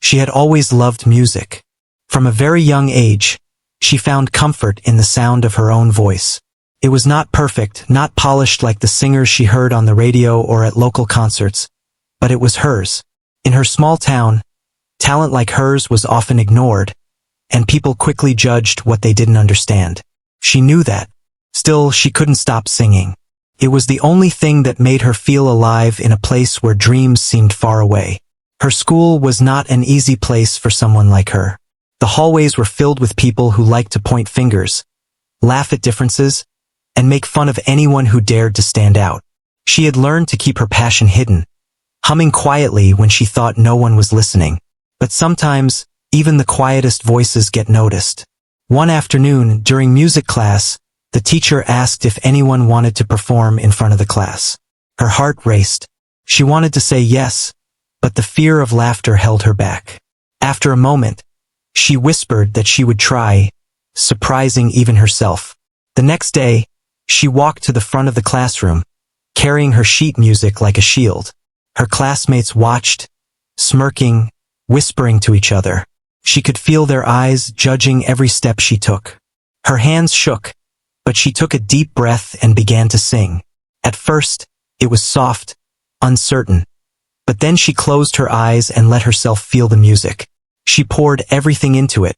She had always loved music. From a very young age, she found comfort in the sound of her own voice. It was not perfect, not polished like the singers she heard on the radio or at local concerts, but it was hers. In her small town, talent like hers was often ignored, and people quickly judged what they didn't understand. She knew that. Still, she couldn't stop singing. It was the only thing that made her feel alive in a place where dreams seemed far away. Her school was not an easy place for someone like her. The hallways were filled with people who liked to point fingers, laugh at differences, and make fun of anyone who dared to stand out. She had learned to keep her passion hidden, humming quietly when she thought no one was listening. But sometimes, even the quietest voices get noticed. One afternoon, during music class, the teacher asked if anyone wanted to perform in front of the class. Her heart raced. She wanted to say yes, but the fear of laughter held her back. After a moment, she whispered that she would try, surprising even herself. The next day, she walked to the front of the classroom, carrying her sheet music like a shield. Her classmates watched, smirking, whispering to each other. She could feel their eyes judging every step she took. Her hands shook, but she took a deep breath and began to sing. At first, it was soft, uncertain. But then she closed her eyes and let herself feel the music. She poured everything into it.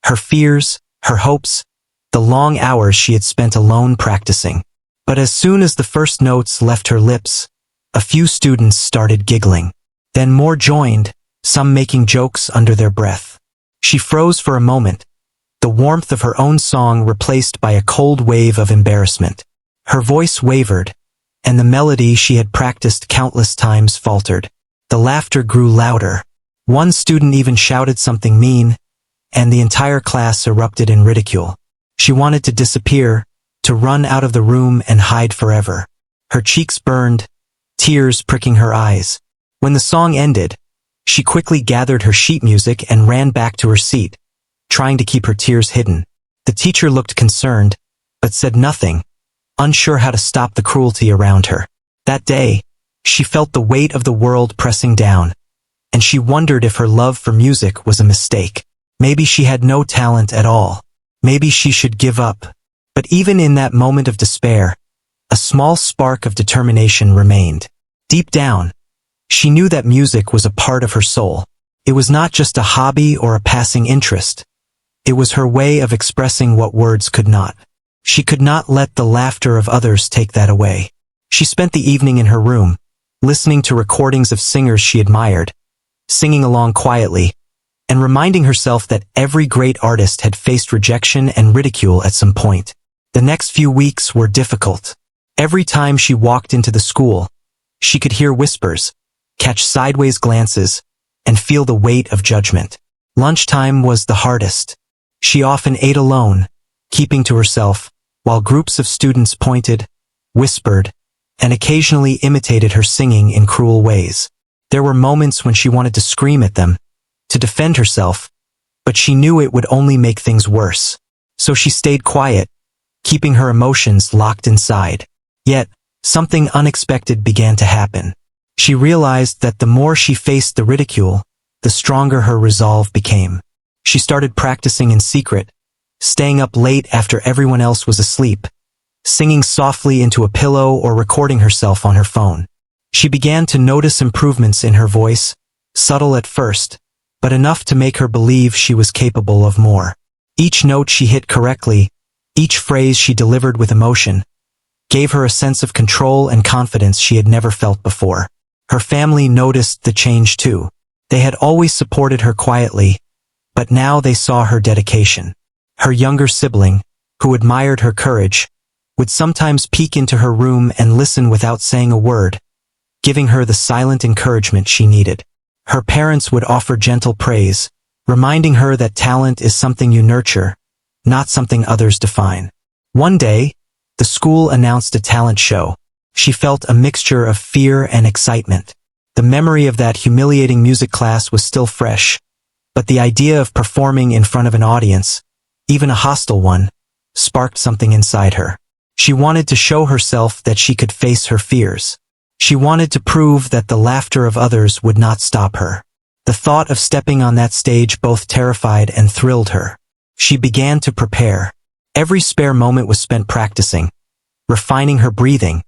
Her fears, her hopes, the long hours she had spent alone practicing. But as soon as the first notes left her lips, a few students started giggling. Then more joined, some making jokes under their breath. She froze for a moment, the warmth of her own song replaced by a cold wave of embarrassment. Her voice wavered, and the melody she had practiced countless times faltered. The laughter grew louder. One student even shouted something mean, and the entire class erupted in ridicule. She wanted to disappear, to run out of the room and hide forever. Her cheeks burned, tears pricking her eyes. When the song ended, she quickly gathered her sheet music and ran back to her seat, trying to keep her tears hidden. The teacher looked concerned, but said nothing, unsure how to stop the cruelty around her. That day, she felt the weight of the world pressing down, and she wondered if her love for music was a mistake. Maybe she had no talent at all. Maybe she should give up. But even in that moment of despair, a small spark of determination remained. Deep down, she knew that music was a part of her soul. It was not just a hobby or a passing interest. It was her way of expressing what words could not. She could not let the laughter of others take that away. She spent the evening in her room, listening to recordings of singers she admired, singing along quietly, and reminding herself that every great artist had faced rejection and ridicule at some point. The next few weeks were difficult. Every time she walked into the school, she could hear whispers, catch sideways glances, and feel the weight of judgment. Lunchtime was the hardest. She often ate alone, keeping to herself, while groups of students pointed, whispered, and occasionally imitated her singing in cruel ways. There were moments when she wanted to scream at them, to defend herself, but she knew it would only make things worse. So she stayed quiet, keeping her emotions locked inside. Yet, something unexpected began to happen. She realized that the more she faced the ridicule, the stronger her resolve became. She started practicing in secret, staying up late after everyone else was asleep, singing softly into a pillow or recording herself on her phone. She began to notice improvements in her voice, subtle at first, but enough to make her believe she was capable of more. Each note she hit correctly, each phrase she delivered with emotion, gave her a sense of control and confidence she had never felt before. Her family noticed the change too. They had always supported her quietly, but now they saw her dedication. Her younger sibling, who admired her courage, would sometimes peek into her room and listen without saying a word, giving her the silent encouragement she needed. Her parents would offer gentle praise, reminding her that talent is something you nurture, not something others define. One day, the school announced a talent show. She felt a mixture of fear and excitement. The memory of that humiliating music class was still fresh, but the idea of performing in front of an audience, even a hostile one, sparked something inside her. She wanted to show herself that she could face her fears. She wanted to prove that the laughter of others would not stop her. The thought of stepping on that stage both terrified and thrilled her. She began to prepare. Every spare moment was spent practicing, refining her breathing,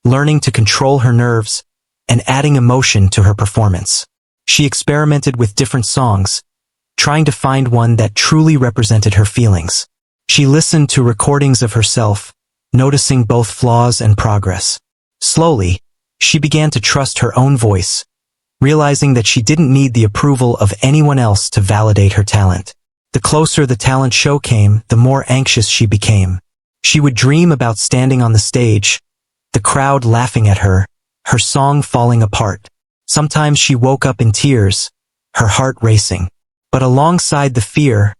learning to control her nerves, and adding emotion to her performance. She experimented with different songs, trying to find one that truly represented her feelings. She listened to recordings of herself, noticing both flaws and progress. Slowly, she began to trust her own voice, realizing that she didn't need the approval of anyone else to validate her talent. The closer the talent show came, the more anxious she became. She would dream about standing on the stage, the crowd laughing at her, her song falling apart. Sometimes she woke up in tears, her heart racing. But alongside the fear,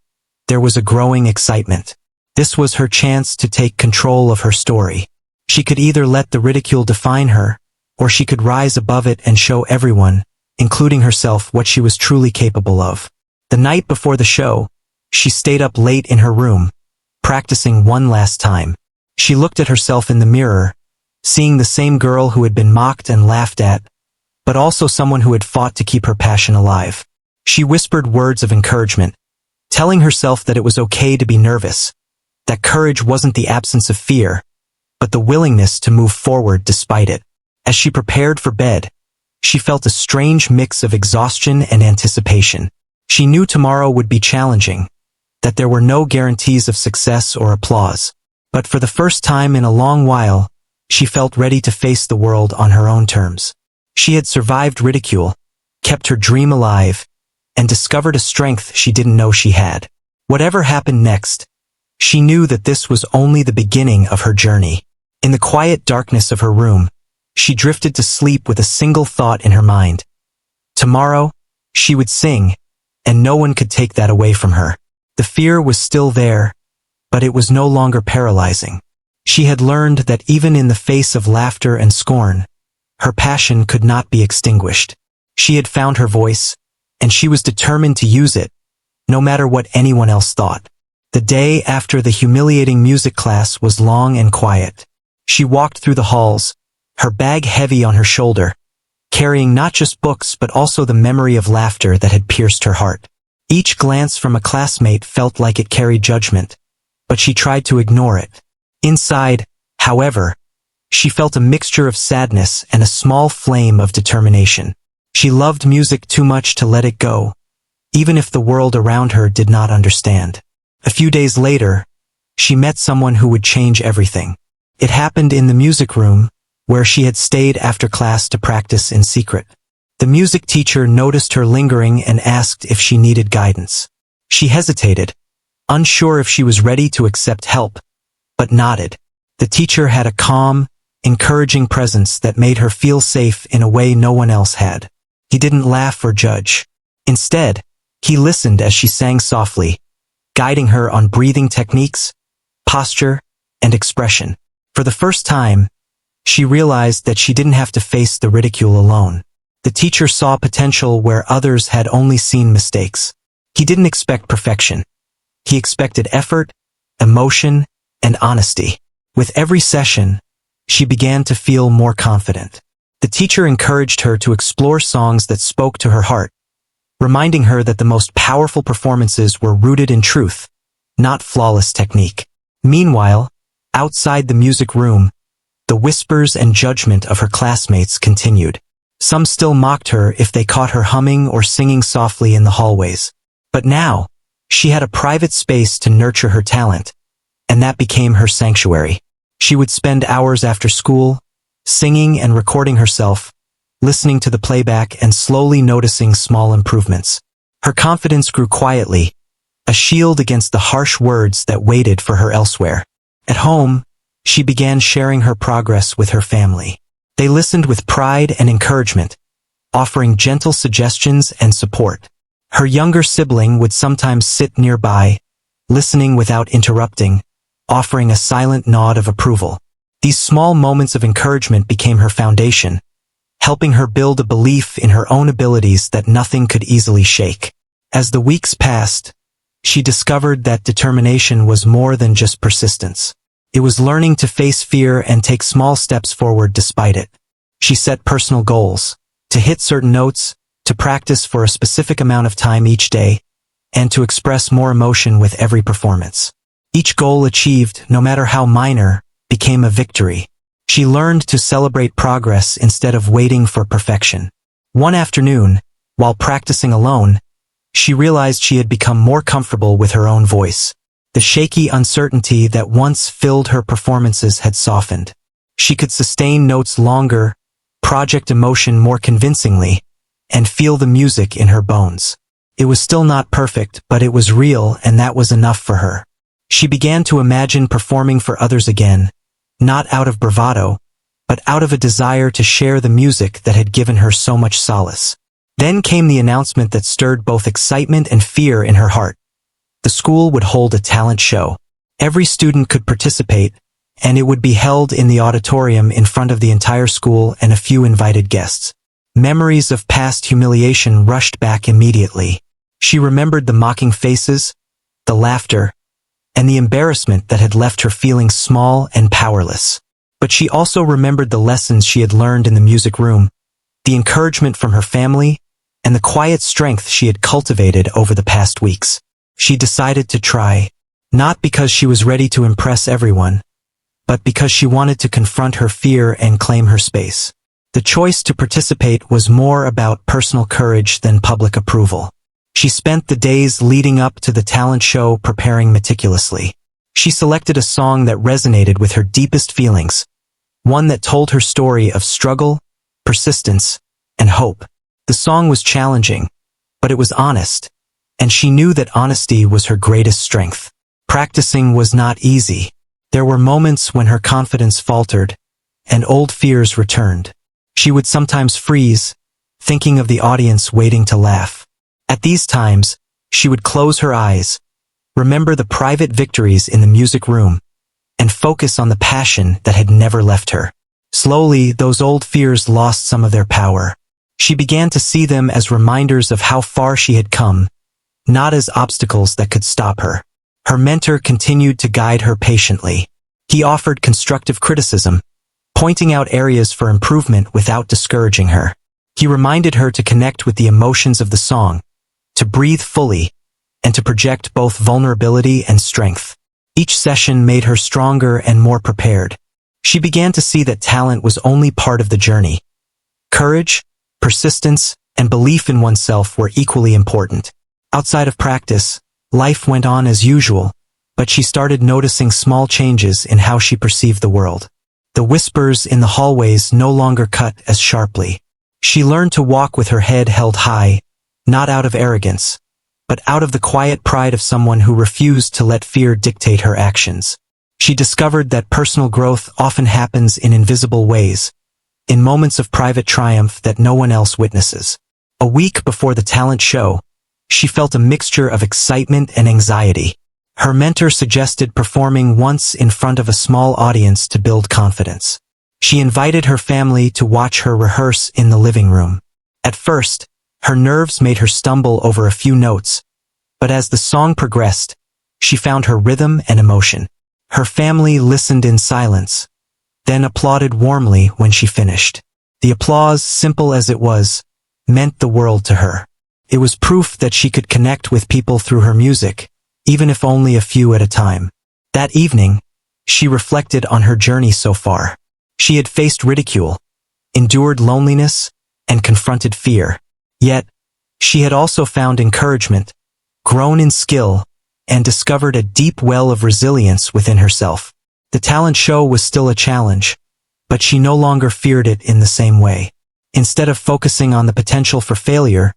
there was a growing excitement. This was her chance to take control of her story. She could either let the ridicule define her, or she could rise above it and show everyone, including herself, what she was truly capable of. The night before the show, she stayed up late in her room, practicing one last time. She looked at herself in the mirror, seeing the same girl who had been mocked and laughed at, but also someone who had fought to keep her passion alive. She whispered words of encouragement, telling herself that it was okay to be nervous, that courage wasn't the absence of fear, but the willingness to move forward despite it. As she prepared for bed, she felt a strange mix of exhaustion and anticipation. She knew tomorrow would be challenging, that there were no guarantees of success or applause. But for the first time in a long while, she felt ready to face the world on her own terms. She had survived ridicule, kept her dream alive, and discovered a strength she didn't know she had. Whatever happened next, she knew that this was only the beginning of her journey. In the quiet darkness of her room, she drifted to sleep with a single thought in her mind. Tomorrow, she would sing, and no one could take that away from her. The fear was still there, but it was no longer paralyzing. She had learned that even in the face of laughter and scorn, her passion could not be extinguished. She had found her voice, and she was determined to use it, no matter what anyone else thought. The day after the humiliating music class was long and quiet. She walked through the halls, her bag heavy on her shoulder, carrying not just books but also the memory of laughter that had pierced her heart. Each glance from a classmate felt like it carried judgment, but she tried to ignore it. Inside, however, she felt a mixture of sadness and a small flame of determination. She loved music too much to let it go, even if the world around her did not understand. A few days later, she met someone who would change everything. It happened in the music room, where she had stayed after class to practice in secret. The music teacher noticed her lingering and asked if she needed guidance. She hesitated, unsure if she was ready to accept help, but nodded. The teacher had a calm, encouraging presence that made her feel safe in a way no one else had. He didn't laugh or judge. Instead, he listened as she sang softly, guiding her on breathing techniques, posture, and expression. For the first time, she realized that she didn't have to face the ridicule alone. The teacher saw potential where others had only seen mistakes. He didn't expect perfection. He expected effort, emotion, and honesty. With every session, she began to feel more confident. The teacher encouraged her to explore songs that spoke to her heart, reminding her that the most powerful performances were rooted in truth, not flawless technique. Meanwhile, outside the music room, the whispers and judgment of her classmates continued. Some still mocked her if they caught her humming or singing softly in the hallways. But now, she had a private space to nurture her talent, and that became her sanctuary. She would spend hours after school, singing and recording herself, listening to the playback and slowly noticing small improvements. Her confidence grew quietly, a shield against the harsh words that waited for her elsewhere. At home, she began sharing her progress with her family. They listened with pride and encouragement, offering gentle suggestions and support. Her younger sibling would sometimes sit nearby, listening without interrupting, offering a silent nod of approval. These small moments of encouragement became her foundation, helping her build a belief in her own abilities that nothing could easily shake. As the weeks passed, she discovered that determination was more than just persistence. It was learning to face fear and take small steps forward despite it. She set personal goals, to hit certain notes, to practice for a specific amount of time each day, and to express more emotion with every performance. Each goal achieved, no matter how minor, became a victory. She learned to celebrate progress instead of waiting for perfection. One afternoon, while practicing alone, she realized she had become more comfortable with her own voice. The shaky uncertainty that once filled her performances had softened. She could sustain notes longer, project emotion more convincingly, and feel the music in her bones. It was still not perfect, but it was real, and that was enough for her. She began to imagine performing for others again, not out of bravado, but out of a desire to share the music that had given her so much solace. Then came the announcement that stirred both excitement and fear in her heart. The school would hold a talent show. Every student could participate, and it would be held in the auditorium in front of the entire school and a few invited guests. Memories of past humiliation rushed back immediately. She remembered the mocking faces, the laughter, and the embarrassment that had left her feeling small and powerless. But she also remembered the lessons she had learned in the music room, the encouragement from her family, and the quiet strength she had cultivated over the past weeks. She decided to try, not because she was ready to impress everyone, but because she wanted to confront her fear and claim her space. The choice to participate was more about personal courage than public approval. She spent the days leading up to the talent show preparing meticulously. She selected a song that resonated with her deepest feelings, one that told her story of struggle, persistence, and hope. The song was challenging, but it was honest, and she knew that honesty was her greatest strength. Practicing was not easy. There were moments when her confidence faltered, and old fears returned. She would sometimes freeze, thinking of the audience waiting to laugh. At these times, she would close her eyes, remember the private victories in the music room, and focus on the passion that had never left her. Slowly, those old fears lost some of their power. She began to see them as reminders of how far she had come, not as obstacles that could stop her. Her mentor continued to guide her patiently. He offered constructive criticism, pointing out areas for improvement without discouraging her. He reminded her to connect with the emotions of the song, to breathe fully, and to project both vulnerability and strength. Each session made her stronger and more prepared. She began to see that talent was only part of the journey. Courage, persistence, and belief in oneself were equally important. Outside of practice, life went on as usual, but she started noticing small changes in how she perceived the world. The whispers in the hallways no longer cut as sharply. She learned to walk with her head held high, not out of arrogance, but out of the quiet pride of someone who refused to let fear dictate her actions. She discovered that personal growth often happens in invisible ways, in moments of private triumph that no one else witnesses. A week before the talent show, she felt a mixture of excitement and anxiety. Her mentor suggested performing once in front of a small audience to build confidence. She invited her family to watch her rehearse in the living room. At first, her nerves made her stumble over a few notes, but as the song progressed, she found her rhythm and emotion. Her family listened in silence, then applauded warmly when she finished. The applause, simple as it was, meant the world to her. It was proof that she could connect with people through her music, even if only a few at a time. That evening, she reflected on her journey so far. She had faced ridicule, endured loneliness, and confronted fear. Yet, she had also found encouragement, grown in skill, and discovered a deep well of resilience within herself. The talent show was still a challenge, but she no longer feared it in the same way. Instead of focusing on the potential for failure,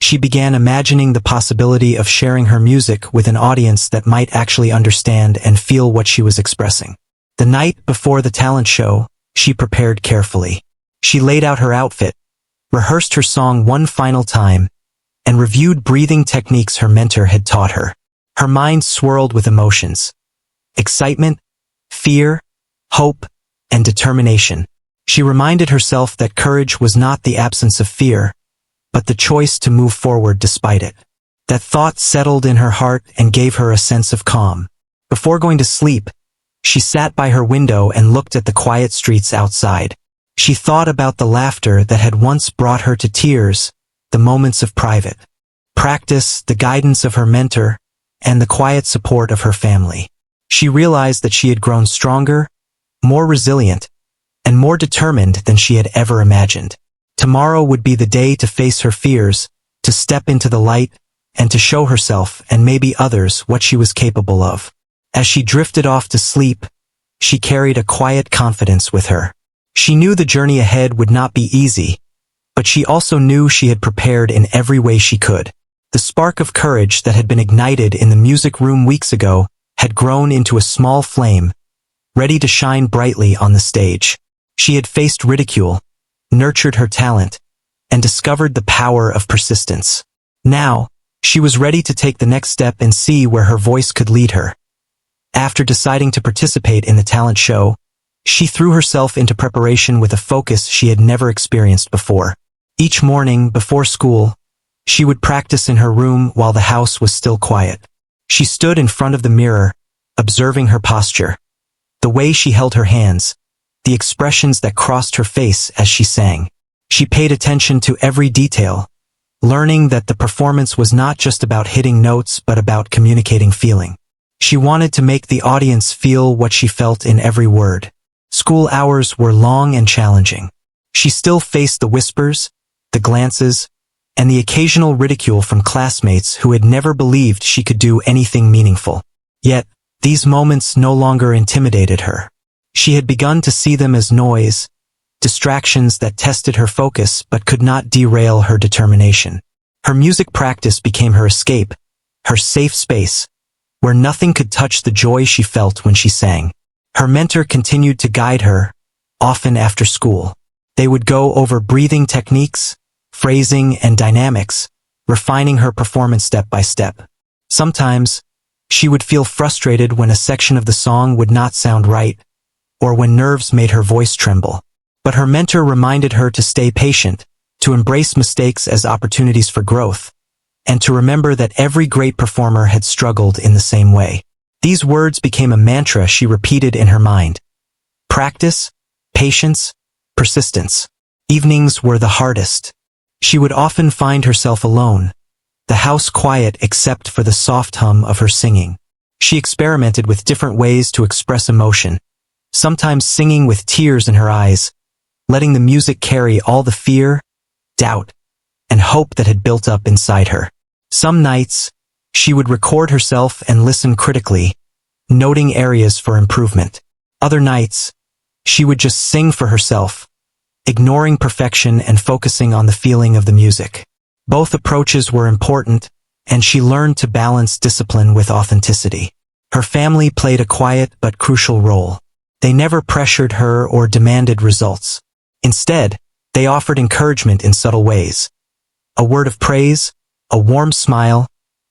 she began imagining the possibility of sharing her music with an audience that might actually understand and feel what she was expressing. The night before the talent show, she prepared carefully. She laid out her outfit, rehearsed her song one final time, and reviewed breathing techniques her mentor had taught her. Her mind swirled with emotions: excitement, fear, hope, and determination. She reminded herself that courage was not the absence of fear, but the choice to move forward despite it. That thought settled in her heart and gave her a sense of calm. Before going to sleep, she sat by her window and looked at the quiet streets outside. She thought about the laughter that had once brought her to tears, the moments of private practice, the guidance of her mentor, and the quiet support of her family. She realized that she had grown stronger, more resilient, and more determined than she had ever imagined. Tomorrow would be the day to face her fears, to step into the light, and to show herself and maybe others what she was capable of. As she drifted off to sleep, she carried a quiet confidence with her. She knew the journey ahead would not be easy, but she also knew she had prepared in every way she could. The spark of courage that had been ignited in the music room weeks ago had grown into a small flame, ready to shine brightly on the stage. She had faced ridicule, nurtured her talent, and discovered the power of persistence. Now, she was ready to take the next step and see where her voice could lead her. After deciding to participate in the talent show, she threw herself into preparation with a focus she had never experienced before. Each morning, before school, she would practice in her room while the house was still quiet. She stood in front of the mirror, observing her posture, the way she held her hands, the expressions that crossed her face as she sang. She paid attention to every detail, learning that the performance was not just about hitting notes but about communicating feeling. She wanted to make the audience feel what she felt in every word. School hours were long and challenging. She still faced the whispers, the glances, and the occasional ridicule from classmates who had never believed she could do anything meaningful. Yet, these moments no longer intimidated her. She had begun to see them as noise, distractions that tested her focus but could not derail her determination. Her music practice became her escape, her safe space, where nothing could touch the joy she felt when she sang. Her mentor continued to guide her, often after school. They would go over breathing techniques, phrasing, and dynamics, refining her performance step by step. Sometimes, she would feel frustrated when a section of the song would not sound right, or when nerves made her voice tremble. But her mentor reminded her to stay patient, to embrace mistakes as opportunities for growth, and to remember that every great performer had struggled in the same way. These words became a mantra she repeated in her mind. Practice, patience, persistence. Evenings were the hardest. She would often find herself alone, the house quiet except for the soft hum of her singing. She experimented with different ways to express emotion, sometimes singing with tears in her eyes, letting the music carry all the fear, doubt, and hope that had built up inside her. Some nights, she would record herself and listen critically, noting areas for improvement. Other nights, she would just sing for herself, ignoring perfection and focusing on the feeling of the music. Both approaches were important, and she learned to balance discipline with authenticity. Her family played a quiet but crucial role. They never pressured her or demanded results. Instead, they offered encouragement in subtle ways. A word of praise, a warm smile,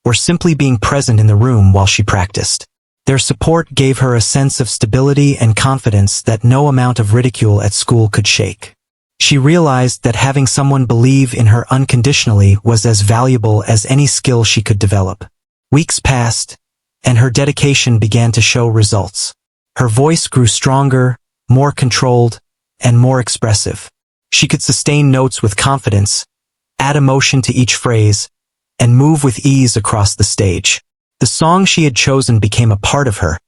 or simply being present in the room while she practiced. Their support gave her a sense of stability and confidence that no amount of ridicule at school could shake. She realized that having someone believe in her unconditionally was as valuable as any skill she could develop. Weeks passed, and her dedication began to show results. Her voice grew stronger, more controlled, and more expressive. She could sustain notes with confidence, add emotion to each phrase, and move with ease across the stage. The song she had chosen became a part of her,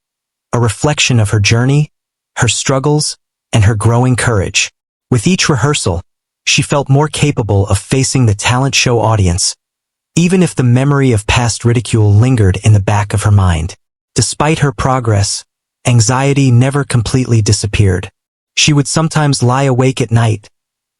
a reflection of her journey, her struggles, and her growing courage. With each rehearsal, she felt more capable of facing the talent show audience, even if the memory of past ridicule lingered in the back of her mind. Despite her progress, anxiety never completely disappeared. She would sometimes lie awake at night,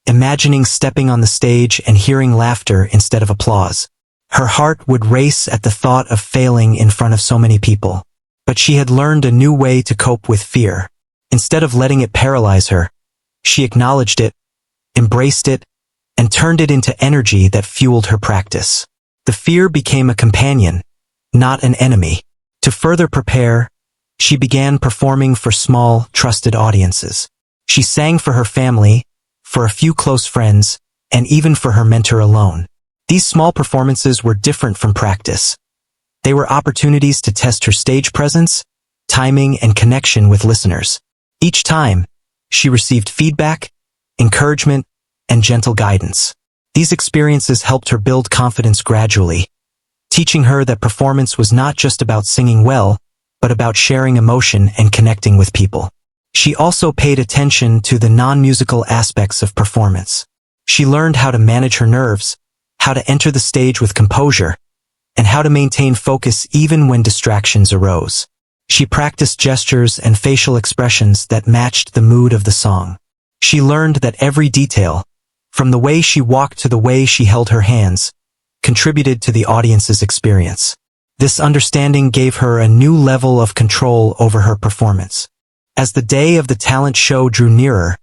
imagining stepping on the stage and hearing laughter instead of applause. Her heart would race at the thought of failing in front of so many people. But she had learned a new way to cope with fear. Instead of letting it paralyze her, she acknowledged it, embraced it, and turned it into energy that fueled her practice. The fear became a companion, not an enemy. To further prepare, she began performing for small, trusted audiences. She sang for her family, for a few close friends, and even for her mentor alone. These small performances were different from practice. They were opportunities to test her stage presence, timing, and connection with listeners. Each time, she received feedback, encouragement, and gentle guidance. These experiences helped her build confidence gradually, teaching her that performance was not just about singing well, but about sharing emotion and connecting with people. She also paid attention to the non-musical aspects of performance. She learned how to manage her nerves, how to enter the stage with composure, and how to maintain focus even when distractions arose. She practiced gestures and facial expressions that matched the mood of the song. She learned that every detail, from the way she walked to the way she held her hands, contributed to the audience's experience. This understanding gave her a new level of control over her performance. As the day of the talent show drew nearer,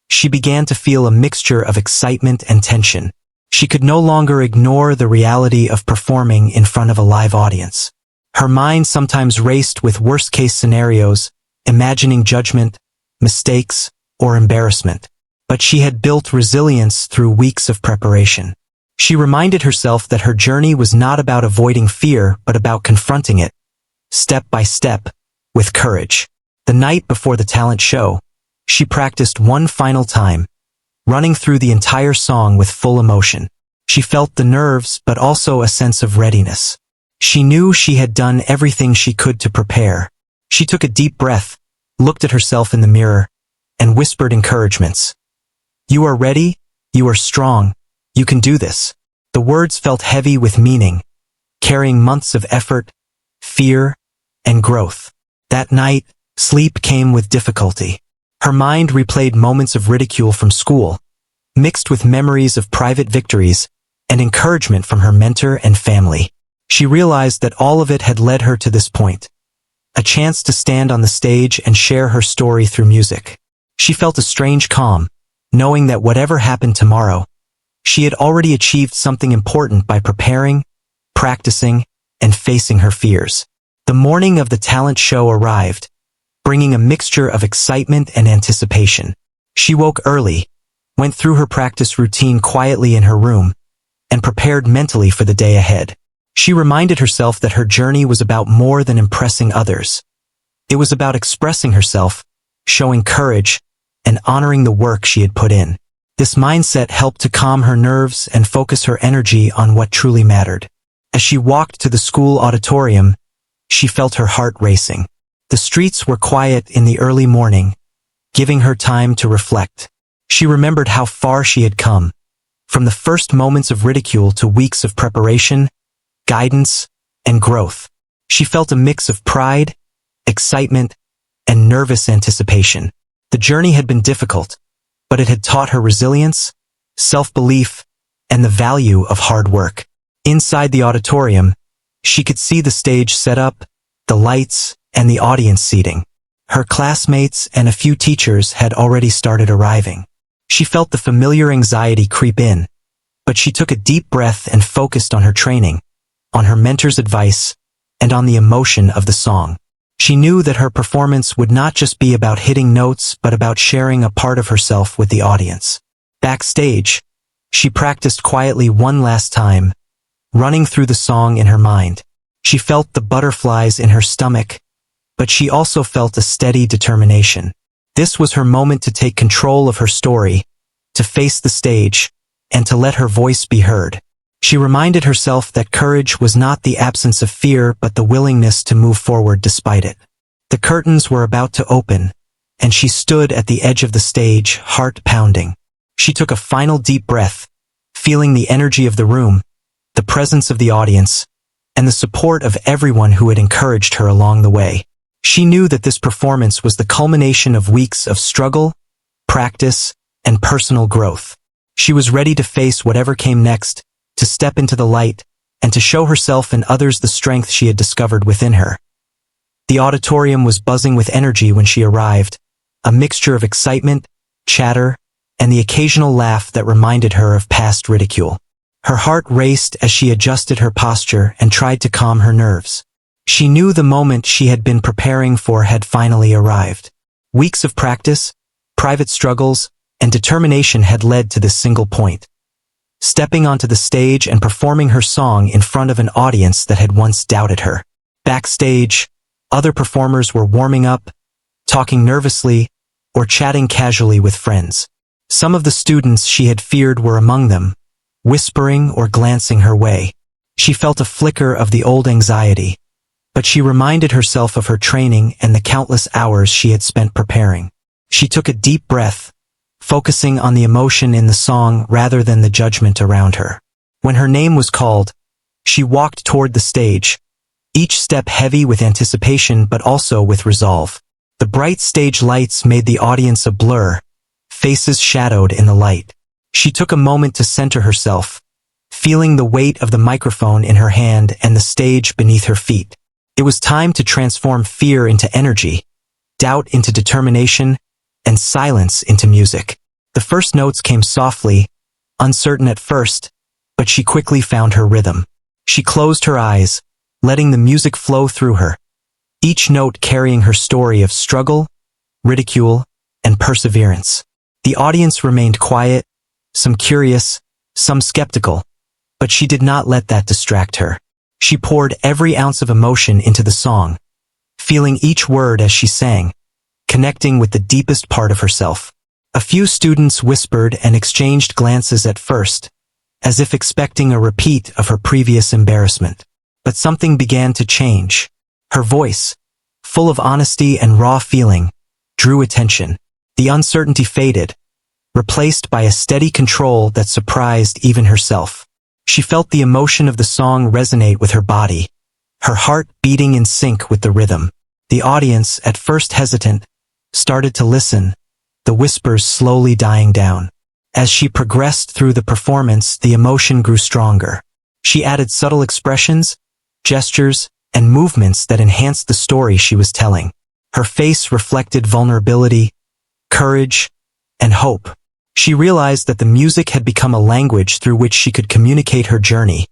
she began to feel a mixture of excitement and tension. She could no longer ignore the reality of performing in front of a live audience. Her mind sometimes raced with worst-case scenarios, imagining judgment, mistakes, or embarrassment. But she had built resilience through weeks of preparation. She reminded herself that her journey was not about avoiding fear, but about confronting it, step by step, with courage. The night before the talent show, she practiced one final time, running through the entire song with full emotion. She felt the nerves, but also a sense of readiness. She knew she had done everything she could to prepare. She took a deep breath, looked at herself in the mirror, and whispered encouragements. "You are ready, you are strong, you can do this." The words felt heavy with meaning, carrying months of effort, fear, and growth. That night, sleep came with difficulty. Her mind replayed moments of ridicule from school, mixed with memories of private victories and encouragement from her mentor and family. She realized that all of it had led her to this point, a chance to stand on the stage and share her story through music. She felt a strange calm, knowing that whatever happened tomorrow, she had already achieved something important by preparing, practicing, and facing her fears. The morning of the talent show arrived, bringing a mixture of excitement and anticipation. She woke early, went through her practice routine quietly in her room, and prepared mentally for the day ahead. She reminded herself that her journey was about more than impressing others. It was about expressing herself, showing courage, and honoring the work she had put in. This mindset helped to calm her nerves and focus her energy on what truly mattered. As she walked to the school auditorium, she felt her heart racing. The streets were quiet in the early morning, giving her time to reflect. She remembered how far she had come, from the first moments of ridicule to weeks of preparation, guidance, and growth. She felt a mix of pride, excitement, and nervous anticipation. The journey had been difficult, but it had taught her resilience, self-belief, and the value of hard work. Inside the auditorium, she could see the stage set up, the lights, and the audience seating. Her classmates and a few teachers had already started arriving. She felt the familiar anxiety creep in, but she took a deep breath and focused on her training, on her mentor's advice, and on the emotion of the song. She knew that her performance would not just be about hitting notes, but about sharing a part of herself with the audience. Backstage, she practiced quietly one last time, running through the song in her mind. She felt the butterflies in her stomach, but she also felt a steady determination. This was her moment to take control of her story, to face the stage, and to let her voice be heard. She reminded herself that courage was not the absence of fear, but the willingness to move forward despite it. The curtains were about to open, and she stood at the edge of the stage, heart pounding. She took a final deep breath, feeling the energy of the room, the presence of the audience, and the support of everyone who had encouraged her along the way. She knew that this performance was the culmination of weeks of struggle, practice, and personal growth. She was ready to face whatever came next, to step into the light, and to show herself and others the strength she had discovered within her. The auditorium was buzzing with energy when she arrived, a mixture of excitement, chatter, and the occasional laugh that reminded her of past ridicule. Her heart raced as she adjusted her posture and tried to calm her nerves. She knew the moment she had been preparing for had finally arrived. Weeks of practice, private struggles, and determination had led to this single point: stepping onto the stage and performing her song in front of an audience that had once doubted her. Backstage, other performers were warming up, talking nervously, or chatting casually with friends. Some of the students she had feared were among them, whispering or glancing her way. She felt a flicker of the old anxiety, but she reminded herself of her training and the countless hours she had spent preparing. She took a deep breath, focusing on the emotion in the song rather than the judgment around her. When her name was called, she walked toward the stage, each step heavy with anticipation but also with resolve. The bright stage lights made the audience a blur, faces shadowed in the light. She took a moment to center herself, feeling the weight of the microphone in her hand and the stage beneath her feet. It was time to transform fear into energy, doubt into determination, and silence into music. The first notes came softly, uncertain at first, but she quickly found her rhythm. She closed her eyes, letting the music flow through her, each note carrying her story of struggle, ridicule, and perseverance. The audience remained quiet, some curious, some skeptical, but she did not let that distract her. She poured every ounce of emotion into the song, feeling each word as she sang, connecting with the deepest part of herself. A few students whispered and exchanged glances at first, as if expecting a repeat of her previous embarrassment. But something began to change. Her voice, full of honesty and raw feeling, drew attention. The uncertainty faded, replaced by a steady control that surprised even herself. She felt the emotion of the song resonate with her body, her heart beating in sync with the rhythm. The audience, at first hesitant, started to listen, the whispers slowly dying down. As she progressed through the performance, the emotion grew stronger. She added subtle expressions, gestures, and movements that enhanced the story she was telling. Her face reflected vulnerability, courage, and hope. She realized that the music had become a language through which she could communicate her journey,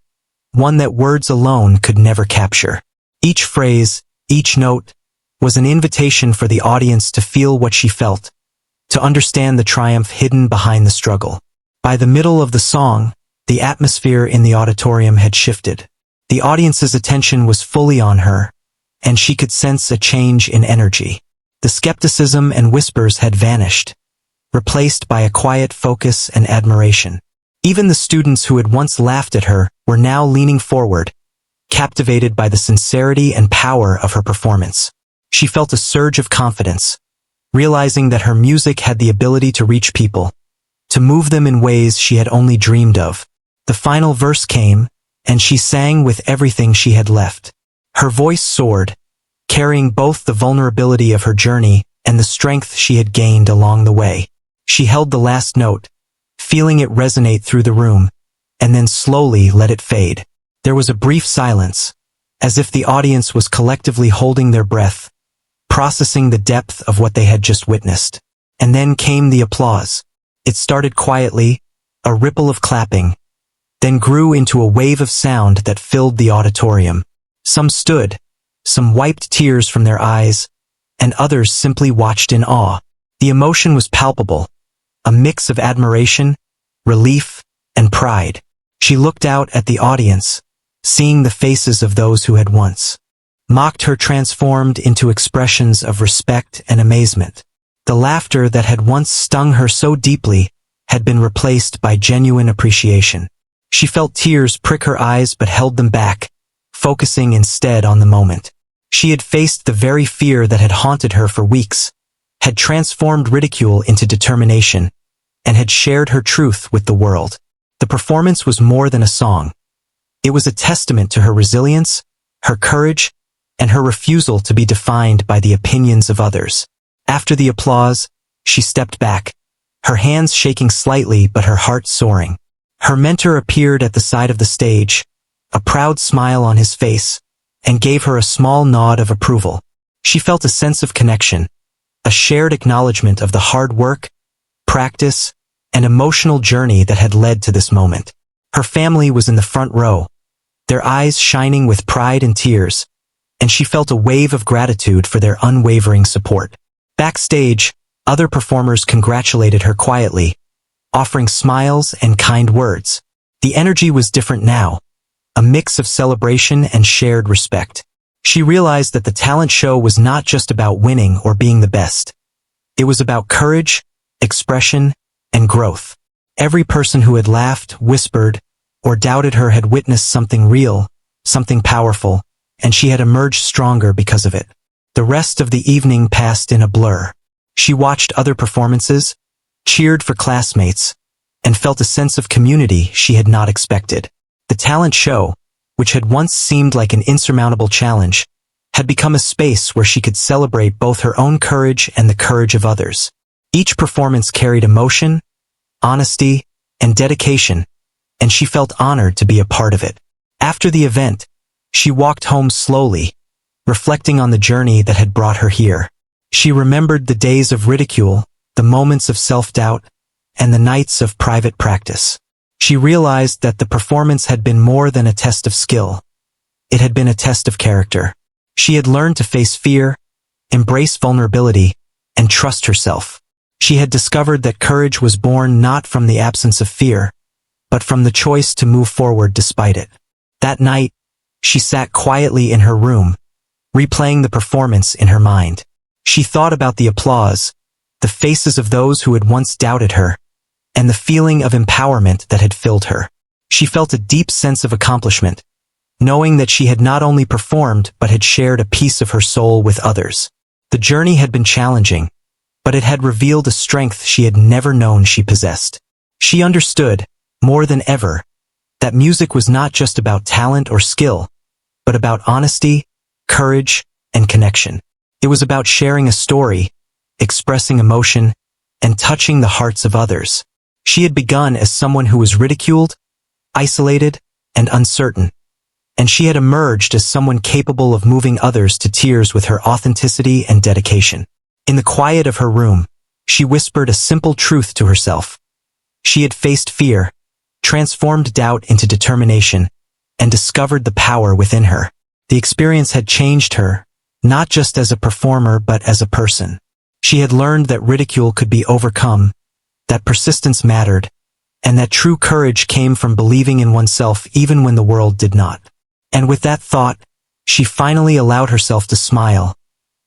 one that words alone could never capture. Each phrase, each note, was an invitation for the audience to feel what she felt, to understand the triumph hidden behind the struggle. By the middle of the song, the atmosphere in the auditorium had shifted. The audience's attention was fully on her, and she could sense a change in energy. The skepticism and whispers had vanished, replaced by a quiet focus and admiration. Even the students who had once laughed at her were now leaning forward, captivated by the sincerity and power of her performance. She felt a surge of confidence, realizing that her music had the ability to reach people, to move them in ways she had only dreamed of. The final verse came, and she sang with everything she had left. Her voice soared, carrying both the vulnerability of her journey and the strength she had gained along the way. She held the last note, feeling it resonate through the room, and then slowly let it fade. There was a brief silence, as if the audience was collectively holding their breath, processing the depth of what they had just witnessed. And then came the applause. It started quietly, a ripple of clapping, then grew into a wave of sound that filled the auditorium. Some stood, some wiped tears from their eyes, and others simply watched in awe. The emotion was palpable, a mix of admiration, relief, and pride. She looked out at the audience, seeing the faces of those who had once mocked her transformed into expressions of respect and amazement. The laughter that had once stung her so deeply had been replaced by genuine appreciation. She felt tears prick her eyes but held them back, focusing instead on the moment. She had faced the very fear that had haunted her for weeks, had transformed ridicule into determination, and had shared her truth with the world. The performance was more than a song. It was a testament to her resilience, her courage, and her refusal to be defined by the opinions of others. After the applause, she stepped back, her hands shaking slightly but her heart soaring. Her mentor appeared at the side of the stage, a proud smile on his face, and gave her a small nod of approval. She felt a sense of connection, a shared acknowledgement of the hard work, practice, and emotional journey that had led to this moment. Her family was in the front row, their eyes shining with pride and tears, and she felt a wave of gratitude for their unwavering support. Backstage, other performers congratulated her quietly, offering smiles and kind words. The energy was different now, a mix of celebration and shared respect. She realized that the talent show was not just about winning or being the best. It was about courage, expression, and growth. Every person who had laughed, whispered, or doubted her had witnessed something real, something powerful, and she had emerged stronger because of it. The rest of the evening passed in a blur. She watched other performances, cheered for classmates, and felt a sense of community she had not expected. The talent show, which had once seemed like an insurmountable challenge, had become a space where she could celebrate both her own courage and the courage of others. Each performance carried emotion, honesty, and dedication, and she felt honored to be a part of it. After the event, she walked home slowly, reflecting on the journey that had brought her here. She remembered the days of ridicule, the moments of self-doubt, and the nights of private practice. She realized that the performance had been more than a test of skill. It had been a test of character. She had learned to face fear, embrace vulnerability, and trust herself. She had discovered that courage was born not from the absence of fear, but from the choice to move forward despite it. That night, she sat quietly in her room, replaying the performance in her mind. She thought about the applause, the faces of those who had once doubted her, and the feeling of empowerment that had filled her. She felt a deep sense of accomplishment, knowing that she had not only performed but had shared a piece of her soul with others. The journey had been challenging, but it had revealed a strength she had never known she possessed. She understood, more than ever, that music was not just about talent or skill, but about honesty, courage, and connection. It was about sharing a story, expressing emotion, and touching the hearts of others. She had begun as someone who was ridiculed, isolated, and uncertain, and she had emerged as someone capable of moving others to tears with her authenticity and dedication. In the quiet of her room, she whispered a simple truth to herself. She had faced fear, transformed doubt into determination, and discovered the power within her. The experience had changed her, not just as a performer but as a person. She had learned that ridicule could be overcome, that persistence mattered, and that true courage came from believing in oneself even when the world did not. And with that thought, she finally allowed herself to smile,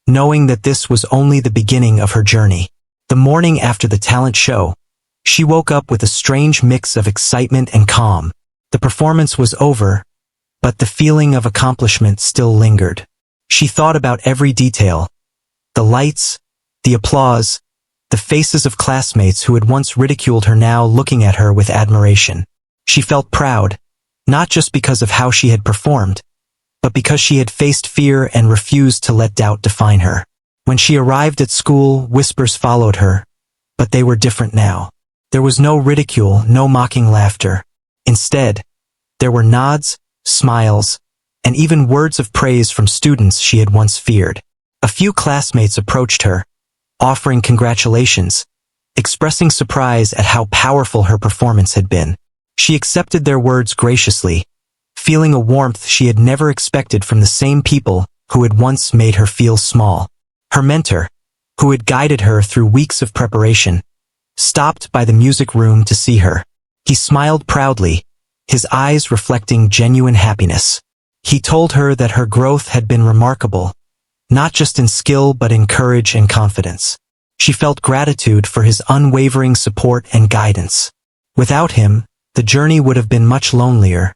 knowing that this was only the beginning of her journey. The morning after the talent show, she woke up with a strange mix of excitement and calm. The performance was over, but the feeling of accomplishment still lingered. She thought about every detail: the lights, the applause, the faces of classmates who had once ridiculed her now looking at her with admiration. She felt proud, not just because of how she had performed, but because she had faced fear and refused to let doubt define her. When she arrived at school, whispers followed her, but they were different now. There was no ridicule, no mocking laughter. Instead, there were nods, smiles, and even words of praise from students she had once feared. A few classmates approached her, offering congratulations, expressing surprise at how powerful her performance had been. She accepted their words graciously, feeling a warmth she had never expected from the same people who had once made her feel small. Her mentor, who had guided her through weeks of preparation, stopped by the music room to see her. He smiled proudly, his eyes reflecting genuine happiness. He told her that her growth had been remarkable, not just in skill but in courage and confidence. She felt gratitude for his unwavering support and guidance. Without him, the journey would have been much lonelier,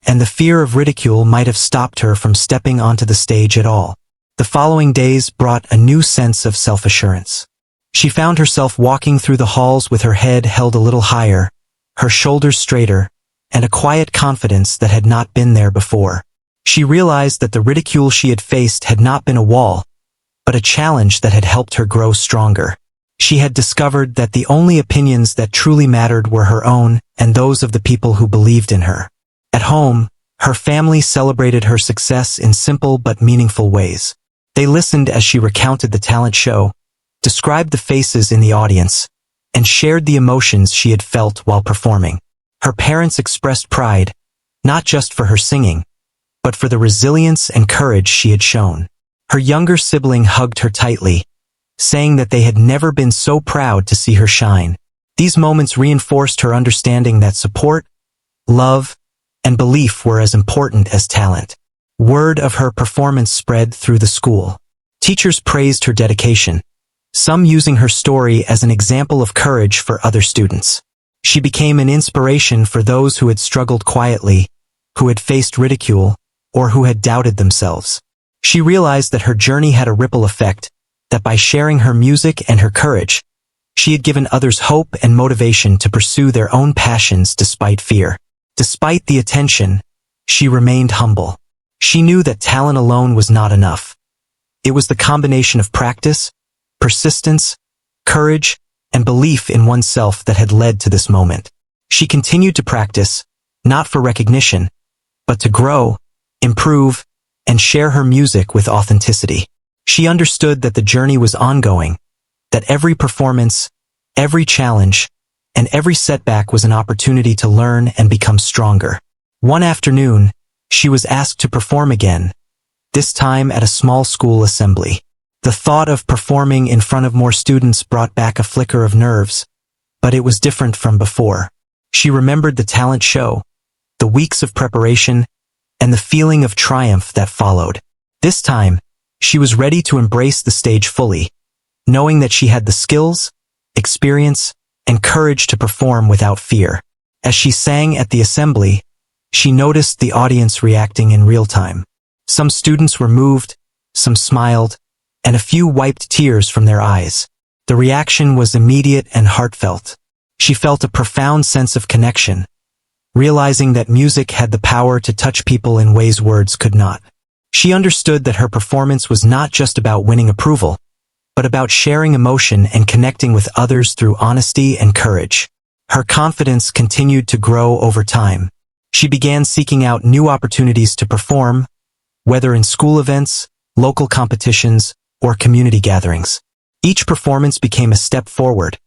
and the fear of ridicule might have stopped her from stepping onto the stage at all. The following days brought a new sense of self-assurance. She found herself walking through the halls with her head held a little higher, her shoulders straighter, and a quiet confidence that had not been there before. She realized that the ridicule she had faced had not been a wall, but a challenge that had helped her grow stronger. She had discovered that the only opinions that truly mattered were her own and those of the people who believed in her. At home, her family celebrated her success in simple but meaningful ways. They listened as she recounted the talent show, described the faces in the audience, and shared the emotions she had felt while performing. Her parents expressed pride, not just for her singing, but for the resilience and courage she had shown. Her younger sibling hugged her tightly, saying that they had never been so proud to see her shine. These moments reinforced her understanding that support, love, and belief were as important as talent. Word of her performance spread through the school. Teachers praised her dedication, some using her story as an example of courage for other students. She became an inspiration for those who had struggled quietly, who had faced ridicule, or who had doubted themselves. She realized that her journey had a ripple effect, that by sharing her music and her courage, she had given others hope and motivation to pursue their own passions despite fear. Despite the attention, she remained humble. She knew that talent alone was not enough. It was the combination of practice, persistence, courage, and belief in oneself that had led to this moment. She continued to practice, not for recognition, but to grow, improve, and share her music with authenticity. She understood that the journey was ongoing, that every performance, every challenge, and every setback was an opportunity to learn and become stronger. One afternoon, she was asked to perform again, this time at a small school assembly. The thought of performing in front of more students brought back a flicker of nerves, but it was different from before. She remembered the talent show, the weeks of preparation, and the feeling of triumph that followed. This time, she was ready to embrace the stage fully, knowing that she had the skills, experience, and courage to perform without fear. As she sang at the assembly, she noticed the audience reacting in real time. Some students were moved, some smiled, and a few wiped tears from their eyes. The reaction was immediate and heartfelt. She felt a profound sense of connection, realizing that music had the power to touch people in ways words could not. She understood that her performance was not just about winning approval, but about sharing emotion and connecting with others through honesty and courage. Her confidence continued to grow over time. She began seeking out new opportunities to perform, whether in school events, local competitions, or community gatherings. Each performance became a step forward,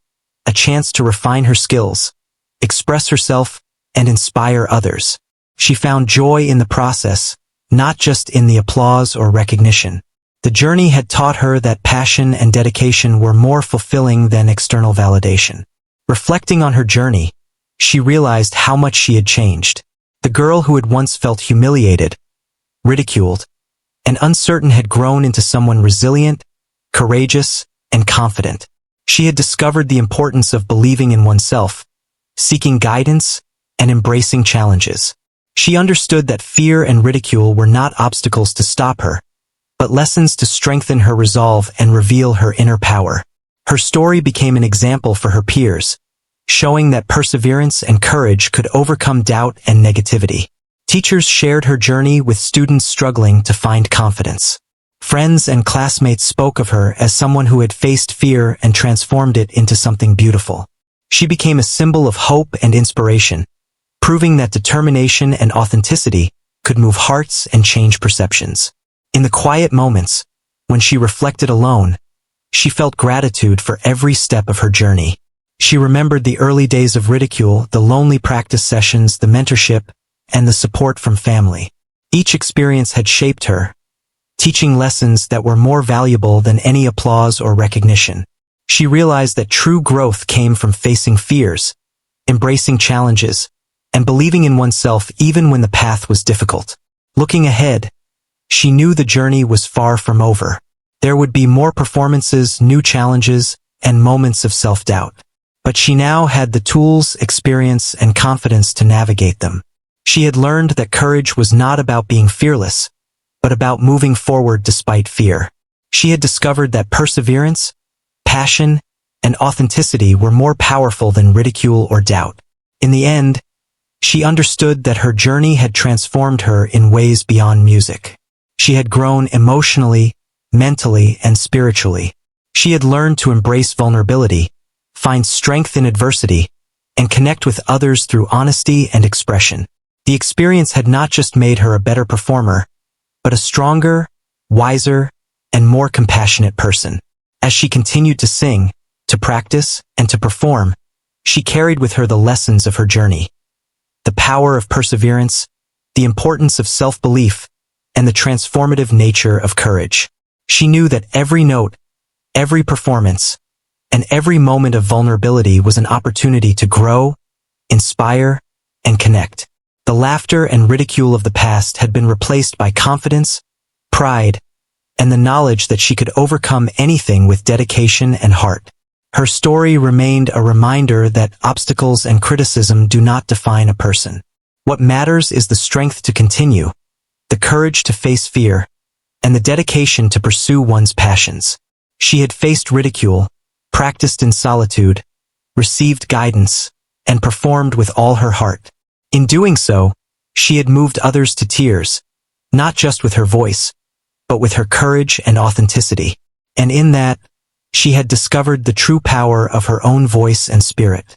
a chance to refine her skills, express herself, and inspire others. She found joy in the process, not just in the applause or recognition. The journey had taught her that passion and dedication were more fulfilling than external validation. Reflecting on her journey, she realized how much she had changed. The girl who had once felt humiliated, ridiculed, and uncertain had grown into someone resilient, courageous, and confident. She had discovered the importance of believing in oneself, seeking guidance, and embracing challenges. She understood that fear and ridicule were not obstacles to stop her, but lessons to strengthen her resolve and reveal her inner power. Her story became an example for her peers, showing that perseverance and courage could overcome doubt and negativity. Teachers shared her journey with students struggling to find confidence. Friends and classmates spoke of her as someone who had faced fear and transformed it into something beautiful. She became a symbol of hope and inspiration, proving that determination and authenticity could move hearts and change perceptions. In the quiet moments, when she reflected alone, she felt gratitude for every step of her journey. She remembered the early days of ridicule, the lonely practice sessions, the mentorship, and the support from family. Each experience had shaped her, teaching lessons that were more valuable than any applause or recognition. She realized that true growth came from facing fears, embracing challenges, and believing in oneself even when the path was difficult. Looking ahead, she knew the journey was far from over. There would be more performances, new challenges, and moments of self-doubt. But she now had the tools, experience, and confidence to navigate them. She had learned that courage was not about being fearless, but about moving forward despite fear. She had discovered that perseverance, passion, and authenticity were more powerful than ridicule or doubt. In the end, she understood that her journey had transformed her in ways beyond music. She had grown emotionally, mentally, and spiritually. She had learned to embrace vulnerability, find strength in adversity, and connect with others through honesty and expression. The experience had not just made her a better performer, but a stronger, wiser, and more compassionate person. As she continued to sing, to practice, and to perform, she carried with her the lessons of her journey. The power of perseverance, the importance of self-belief, and the transformative nature of courage. She knew that every note, every performance, and every moment of vulnerability was an opportunity to grow, inspire, and connect. The laughter and ridicule of the past had been replaced by confidence, pride, and the knowledge that she could overcome anything with dedication and heart. Her story remained a reminder that obstacles and criticism do not define a person. What matters is the strength to continue, the courage to face fear, and the dedication to pursue one's passions. She had faced ridicule, practiced in solitude, received guidance, and performed with all her heart. In doing so, she had moved others to tears, not just with her voice, but with her courage and authenticity. And in that, she had discovered the true power of her own voice and spirit.